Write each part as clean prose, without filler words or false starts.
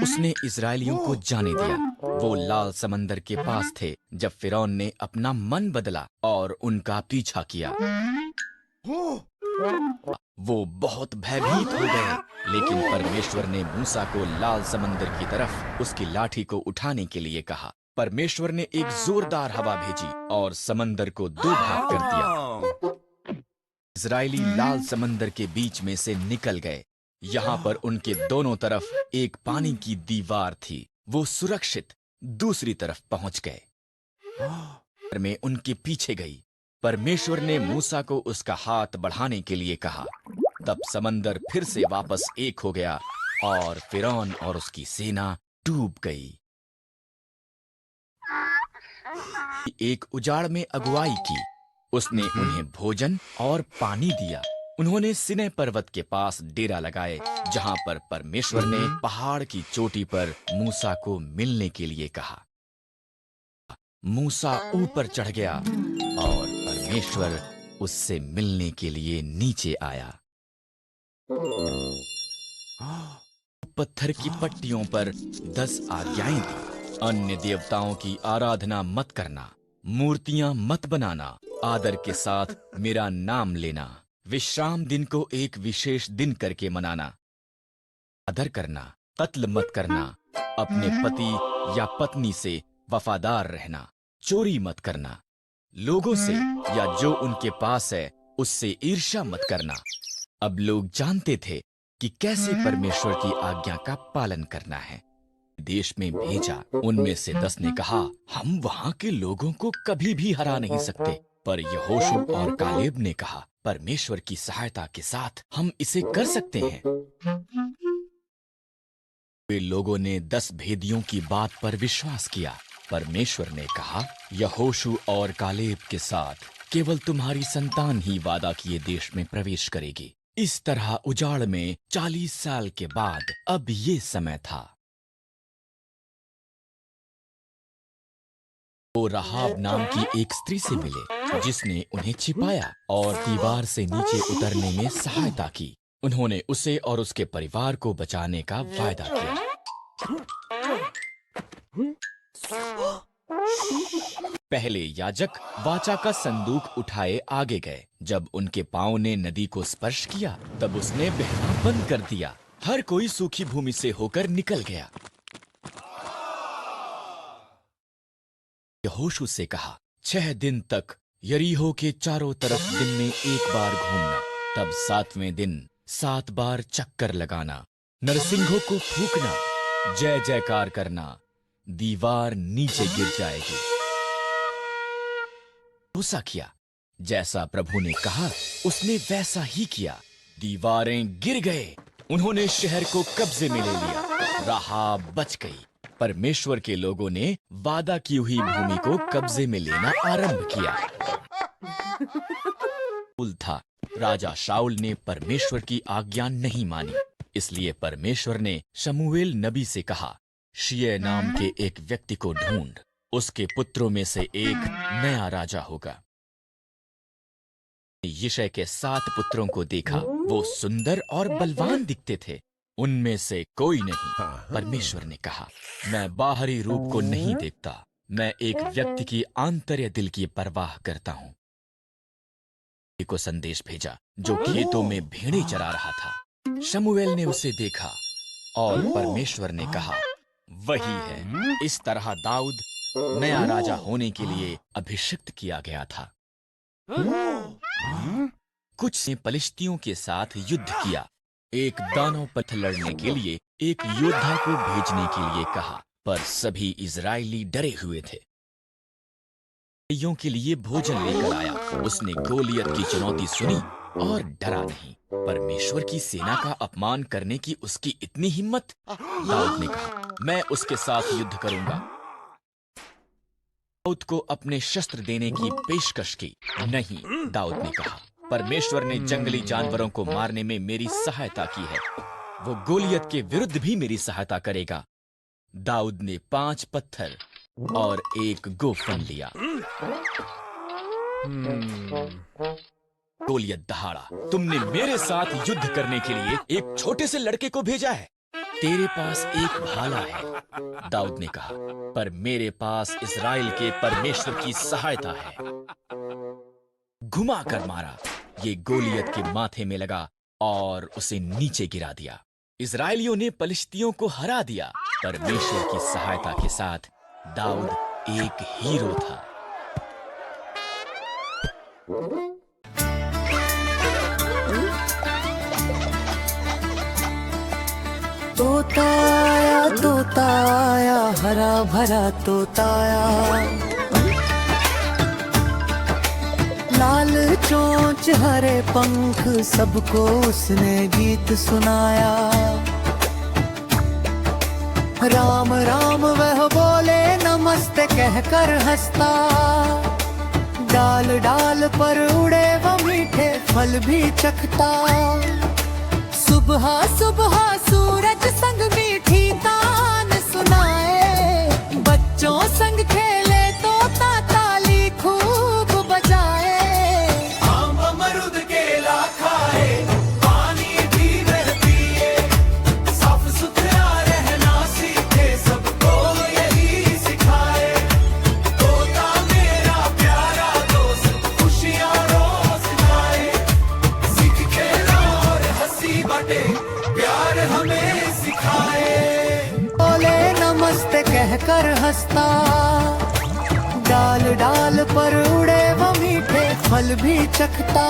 उसने इजरायलियों को जाने दिया। वो लाल समंदर के पास थे जब फिरौन ने अपना मन बदला और उनका पीछा किया। वो बहुत भयभीत हो गए, लेकिन परमेश्वर ने मूसा को लाल समंदर की तरफ उसकी लाठी को उठाने के लिए कहा। परमेश्वर ने एक जोरदार हवा भेजी और समंदर को दो भाग कर दिया। इजरायली लाल समंदर के बीच में से निकल गए। यहाँ पर उनके दोनों तरफ एक पानी की दीवार थी। वो सुरक्षित दूसरी तरफ पहुंच गए। में उनके पीछे गई। परमेश्वर ने मूसा को उसका हाथ बढ़ाने के लिए कहा। तब समंदर फिर से वापस एक हो गया और फिरौन और उसकी सेना डूब गई। एक उजाड़ में अगुवाई की। उसने उन्हें भोजन और पानी दिया। उन्होंने सिनै पर्वत के पास डेरा लगाए, जहां पर परमेश्वर ने पहाड़ की चोटी पर मूसा को मिलने के लिए कहा। मूसा ऊपर चढ़ गया और परमेश्वर उससे मिलने के लिए नीचे आया। पत्थर की पट्टियों पर 10 आज्ञाएं दी। अन्य देवताओं की आराधना मत करना, मूर्तियां मत बनाना, आदर के साथ मेरा नाम लेना, विश्राम दिन को एक विशेष दिन करके मनाना, आदर करना, कत्ल मत करना, अपने पति या पत्नी से वफादार रहना, चोरी मत करना, लोगों से या जो उनके पास है उससे ईर्ष्या मत करना। अब लोग जानते थे कि कैसे परमेश्वर की आज्ञा का पालन करना है। देश में भेजा। उनमें से 10 ने कहा, हम वहां के लोगों को कभी भी हरा नहीं सकते। पर यहोशू और कालेब ने कहा, परमेश्वर की सहायता के साथ हम इसे कर सकते हैं। वे लोगों ने 10 भेदियों की बात पर विश्वास किया। परमेश्वर ने कहा, यहोशू और कालेब के साथ केवल तुम्हारी संतान ही वादा किए देश में प्रवेश करेगी। इस तरह उजाड़ में 40 साल के बाद अब ये समय था। वो राहाब नाम की एक स्त्री से मिले, जिसने उन्हें छिपाया और दीवार से नीचे उतरने में सहायता की। उन्होंने उसे और उसके परिवार को बचाने का वायदा किया। पहले याजक वाचा का संदूक उठाए आगे गए। जब उनके पांव ने नदी को स्पर्श किया, तब उसने बहना बंद कर दिया। हर कोई सूखी भूमि से होकर निकल गया। यहोशू से कहा, 6 दिन तक यरीहो के चारों तरफ दिन में एक बार घूमना, तब 7वें दिन 7 बार चक्कर लगाना, नरसिंहों को फूंकना, जय जयकार करना, दीवार नीचे गिर जाएगी। भरोसा किया, जैसा प्रभु ने कहा उसने वैसा ही किया। दीवारें गिर गए। उन्होंने शहर को कब्जे में ले लिया। राहाब बच गई। परमेश्वर के लोगों ने वादा की हुई भूमि को कब्जे में लेना आरंभ किया। था राजा शाऊल ने परमेश्वर की आज्ञा नहीं मानी, इसलिए परमेश्वर ने शमूएल नबी से कहा, शिय नाम के एक व्यक्ति को ढूंढ, उसके पुत्रों में से एक नया राजा होगा। यिशै के 7 पुत्रों को देखा। वो सुंदर और बलवान दिखते थे। उनमें से कोई नहीं। परमेश्वर ने कहा, मैं बाहरी रूप को नहीं देखता, मैं एक व्यक्ति की आंतर्य दिल की परवाह करता हूं। को संदेश भेजा जो खेतों में भेड़ें चरा रहा था। शमूएल ने उसे देखा और परमेश्वर ने कहा, वही है। इस तरह दाऊद नया राजा होने के लिए अभिषिक्त किया गया था। कुछ ने पलिश्तियों के साथ युद्ध किया। एक दानव पथ लड़ने के लिए एक योद्धा को भेजने के लिए कहा, पर सभी इजरायली डरे हुए थे। के लिए भोजन लेकर आया। उसने गोलियत की चुनौती सुनी और डरा नहीं। परमेश्वर की सेना का अपमान करने की उसकी इतनी हिम्मत। दाऊद ने कहा, मैं उसके साथ युद्ध करूंगा। दाऊद को अपने शस्त्र देने की पेशकश की। नहीं, दाऊद ने कहा, परमेश्वर ने जंगली जानवरों को मारने में मेरी सहायता की है, वो गोलियत के विरुद्ध भी मेरी सहायता करेगा। दाऊद ने 5 पत्थर और एक गोफन लिया। गोलियत दहाड़ा, तुमने मेरे साथ युद्ध करने के लिए एक छोटे से लड़के को भेजा है। तेरे पास एक भाला है, दाऊद ने कहा, पर मेरे पास इस्राएल के परमेश्वर की सहायता है। घुमा कर मारा, ये गोलियत के माथे में लगा और उसे नीचे गिरा दिया। इस्राएलियों ने पलिश्तियों को हरा दिया। परमेश्वर की सहायता के साथ दाऊद एक हीरो था। तोता आया हरा भरा तोता आया, लाल चोंच हरे पंख सबको उसने गीत सुनाया। राम राम वह बोले नमस्ते कहकर हंसता, डाल डाल पर उड़े वो मीठे फल भी चखता। सुबह सुबह सूरज संग मीठी तान सुनाए, बच्चों संग खेले तोता ताली खूब बजाए। आम अमरूद केला खाए, पानी भी वह पिए, साफ सुथरा रहना सीखे सबको यही सिखाए। तोता मेरा प्यारा दोस्त खुशियाँ रोज लाए, सीख खेला और हंसी बाटे प्यार हमें सिखाए। बोले नमस्ते कहकर हंसता, डाल डाल पर उड़े वो मीठे फल भी चखता।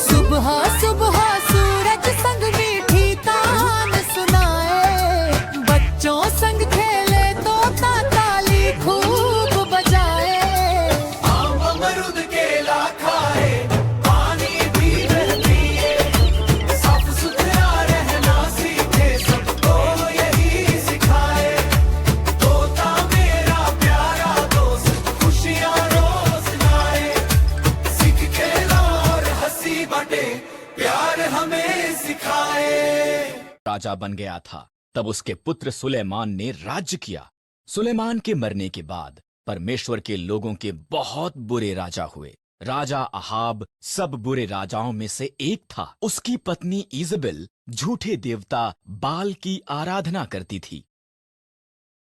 सुबह सुबह सूरज संग मीठी तान सुनाए, बच्चों संग खेले तोता ताली खूब बजाए। आम अमरूद केला खाए, पानी भी वह पिए, साफ सुथरा रहना सीखे सबको यही सिखाए। तोता मेरा प्यारा दोस्त खुशियाँ रोज लाए, सीख खेला और हंसी बाटे प्यार हमें सिखाए। राजा बन गया था। तब उसके पुत्र सुलेमान ने राज्य किया। सुलेमान के मरने के बाद परमेश्वर के लोगों के बहुत बुरे राजा हुए। राजा अहाब सब बुरे राजाओं में से एक था। उसकी पत्नी इजबेल झूठे देवता बाल की आराधना करती थी।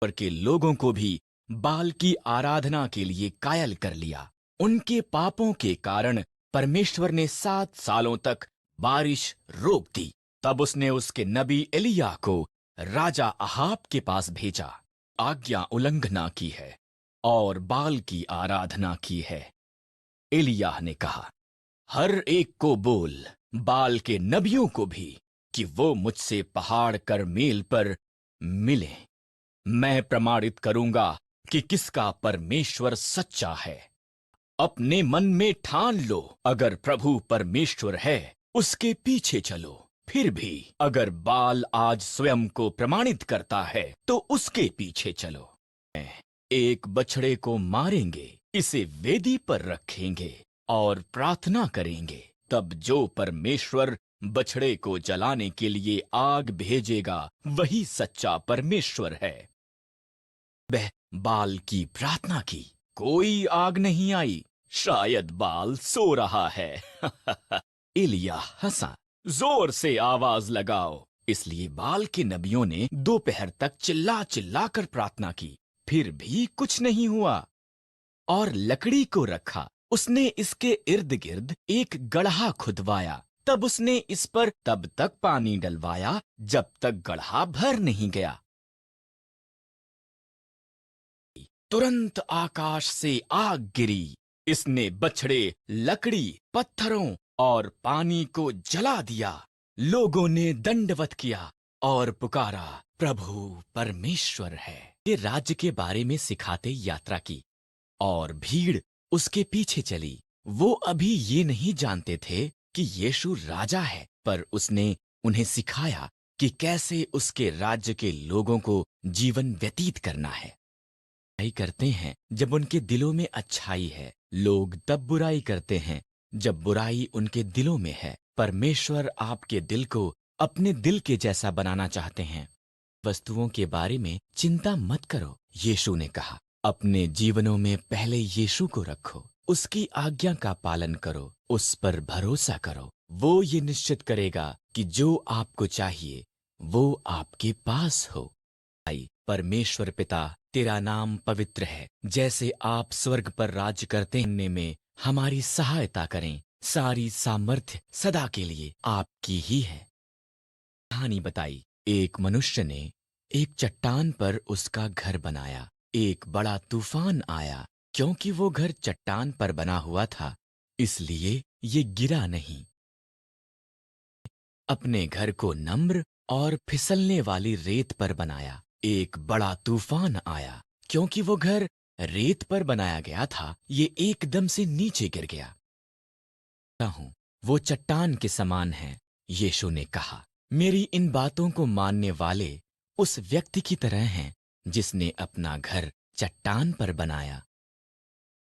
पर के लोगों को भी बाल की आराधना के लिए कायल कर लिया। उनके पापों के कारण परमेश्वर ने 7 सालों तक बारिश रोक दी। तब उसने उसके नबी एलिय्याह को राजा अहाब के पास भेजा। आज्ञा उल्लंघना की है और बाल की आराधना की है। एलिय्याह ने कहा, हर एक को बोल, बाल के नबियों को भी, कि वो मुझसे पहाड़ करमेल पर मिले। मैं प्रमाणित करूंगा कि किसका परमेश्वर सच्चा है। अपने मन में ठान लो, अगर प्रभु परमेश्वर है उसके पीछे चलो। फिर भी अगर बाल आज स्वयं को प्रमाणित करता है तो उसके पीछे चलो। एक बछड़े को मारेंगे, इसे वेदी पर रखेंगे और प्रार्थना करेंगे। तब जो परमेश्वर बछड़े को जलाने के लिए आग भेजेगा वही सच्चा परमेश्वर है। वह बाल की प्रार्थना की, कोई आग नहीं आई। शायद बाल सो रहा है। एलिय्याह हंसा, जोर से आवाज लगाओ। इसलिए बाल के नबियों ने दोपहर तक चिल्ला चिल्ला कर प्रार्थना की, फिर भी कुछ नहीं हुआ। और लकड़ी को रखा। उसने इसके इर्द गिर्द एक गड्ढा खुदवाया। तब उसने इस पर तब तक पानी डलवाया जब तक गड्ढा भर नहीं गया। तुरंत आकाश से आग गिरी। इसने बछड़े, लकड़ी, पत्थरों और पानी को जला दिया। लोगों ने दंडवत किया और पुकारा, प्रभु परमेश्वर है। ये राज्य के बारे में सिखाते यात्रा की और भीड़ उसके पीछे चली। वो अभी ये नहीं जानते थे कि यीशु राजा है, पर उसने उन्हें सिखाया कि कैसे उसके राज्य के लोगों को जीवन व्यतीत करना है। बुराई करते हैं जब उनके दिलों में अच्छाई है। लोग तब बुराई करते हैं जब बुराई उनके दिलों में है। परमेश्वर आपके दिल को अपने दिल के जैसा बनाना चाहते हैं। वस्तुओं के बारे में चिंता मत करो। यीशु ने कहा, अपने जीवनों में पहले यीशु को रखो, उसकी आज्ञा का पालन करो, उस पर भरोसा करो। वो ये निश्चित करेगा कि जो आपको चाहिए वो आपके पास हो। आई परमेश्वर पिता, तेरा नाम पवित्र है। जैसे आप स्वर्ग पर राज्य करते हैं में हमारी सहायता करें। सारी सामर्थ्य सदा के लिए आपकी ही है। कहानी बताई। एक मनुष्य ने एक चट्टान पर उसका घर बनाया। एक बड़ा तूफान आया। क्योंकि वो घर चट्टान पर बना हुआ था, इसलिए ये गिरा नहीं। अपने घर को नम्र और फिसलने वाली रेत पर बनाया। एक बड़ा तूफान आया। क्योंकि वो घर रेत पर बनाया गया था, ये एकदम से नीचे गिर गया। हूं, वो चट्टान के समान है। यीशु ने कहा, मेरी इन बातों को मानने वाले उस व्यक्ति की तरह हैं जिसने अपना घर चट्टान पर बनाया।